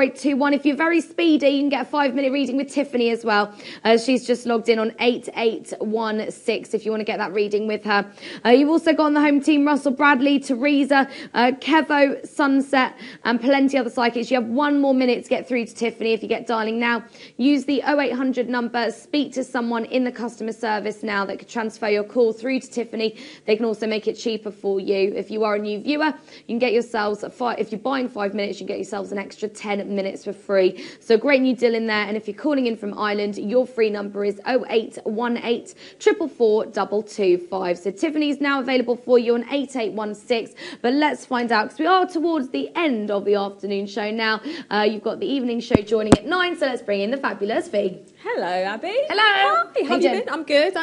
821. If you're very speedy, you can get a 5-minute reading with Tiffany as well. She's just logged in on 8816 if you want to get that reading with her. You've also got on the home team Russell, Bradley, Teresa, Kevo, Sunset, and plenty other psychics. You have 1 more minute to get through to Tiffany if you get dialing now. Use the 0800 number, speak to someone in the customer service now that could transfer your call through to Tiffany. They can also make it cheaper for you. If you are a new viewer, you can get yourselves, if you're buying 5 minutes, you can get yourselves an extra 10 minutes for free. So great new deal in there. And if you're calling in from Ireland, your free number is 0818 444 225. So Tiffany's now available for you on 8816. But let's find out, because we are towards the end of the afternoon show now. You've got the evening show joining at 9, so let's bring in the fabulous V. Hello, Abby. Hello. Hi, how have you been? I'm good.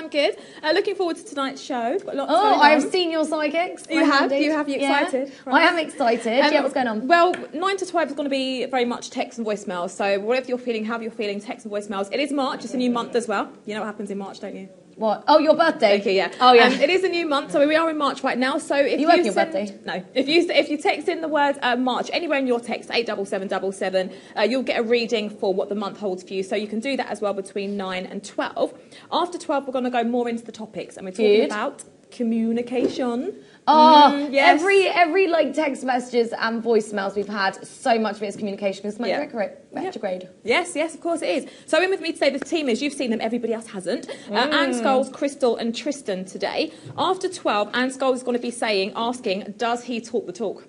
Looking forward to tonight's show. Got lots going on. I've seen your psychics. You have? You excited? Yeah. Right. I am excited. What's going on? Well, 9 to 12 is going to be very much text and voicemails. So whatever you're feeling, however you're feeling, text and voicemails. It is March. It's a new month as well. You know what happens in March, don't you? What? Oh, your birthday. Okay, yeah. Oh, yeah. It is a new month, so we are in March right now. So if you working your birthday? No. If you text in the word March anywhere in your text, 87777, you'll get a reading for what the month holds for you. So you can do that as well between 9 and 12. After 12, we're going to go more into the topics, and we're talking about communication. Yes. Every like text messages and voicemails we've had, so much of it is communication because it's retrograde. Yes, of course it is. So in with me today, the team is, you've seen them, everybody else hasn't. Anne Scholes, Crystal and Tristan today. After 12, Anne Scholes is going to be asking, does he talk the talk?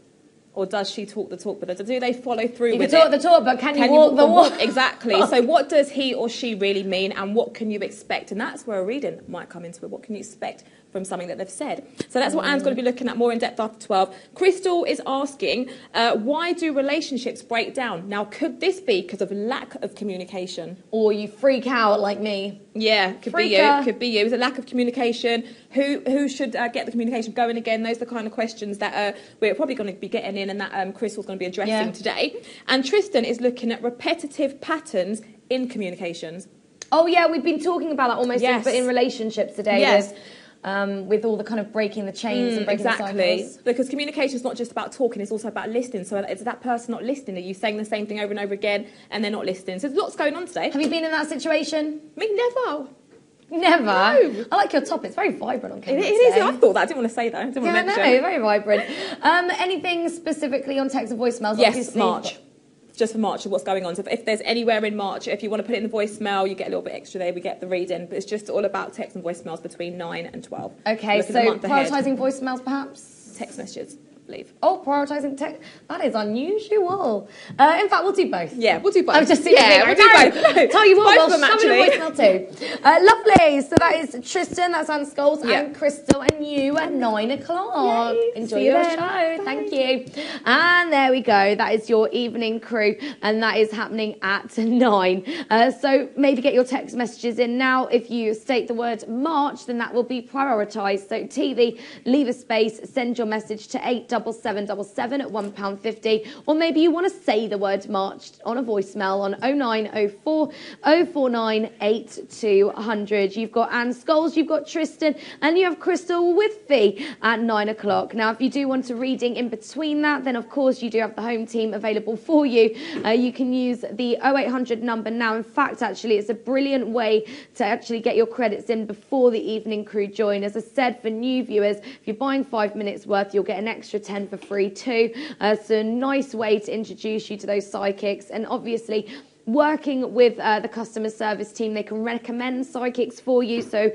Or does she talk the talk? But do they follow through with it? You can talk the talk, but can you walk the walk? Exactly. So what does he or she really mean, and what can you expect? And that's where a reading might come into it. What can you expect from something that they've said? So that's what Anne's going to be looking at more in depth after 12. Crystal is asking, why do relationships break down? Now, could this be because of lack of communication? Or you freak out like me? Yeah, could be you. Could be you. It's a lack of communication. Who should get the communication going again? Those are the kind of questions that we're probably going to be getting in, and that Crystal's going to be addressing today. And Tristan is looking at repetitive patterns in communications. Oh, yeah, we've been talking about that almost in relationships today. Yes. With all the kind of breaking the chains and breaking the cycles. Because communication is not just about talking, it's also about listening. So is that person not listening? Are you saying the same thing over and over again and they're not listening? So there's lots going on today. Have you been in that situation? Me, never. Never? No. I like your top. It's very vibrant on camera. It is. I thought that. I didn't want to say that. I didn't want to mention. Very vibrant. Anything specifically on text and voicemails? Yes, obviously. March. Just for March of what's going on. So if there's anywhere in March, if you want to put it in the voicemail, you get a little bit extra there. We get the reading. But it's just all about text and voicemails between 9 and 12. Okay, so prioritising voicemails perhaps? Text messages, I believe. Oh, prioritising text. That is unusual. In fact, we'll do both. Yeah, we'll do both. I'm just we'll do both. No, tell you what, both we'll shove in a voicemail too. Lovely. So that is Tristan, that's Anne Scholes, and Crystal, and you at 9 o'clock. Enjoy your show. Bye. Thank you. And there we go. That is your evening crew, and that is happening at 9. So maybe get your text messages in now. If you state the word March, then that will be prioritised. So TV, leave a space, send your message to 87777 at £1.50, or maybe you want to say the word March on a voicemail on 0904 049 8200. You've got Anne Scholes, you've got Tristan, and you have Crystal with Fee at 9 o'clock. Now, if you do want a reading in between that, then of course you do have the home team available for you. You can use the 0800 number now. In fact, actually, it's a brilliant way to actually get your credits in before the evening crew join. As I said, for new viewers, if you're buying 5 minutes worth, you'll get an extra 10 for free too. So a nice way to introduce you to those psychics, and obviously working with the customer service team, they can recommend psychics for you. So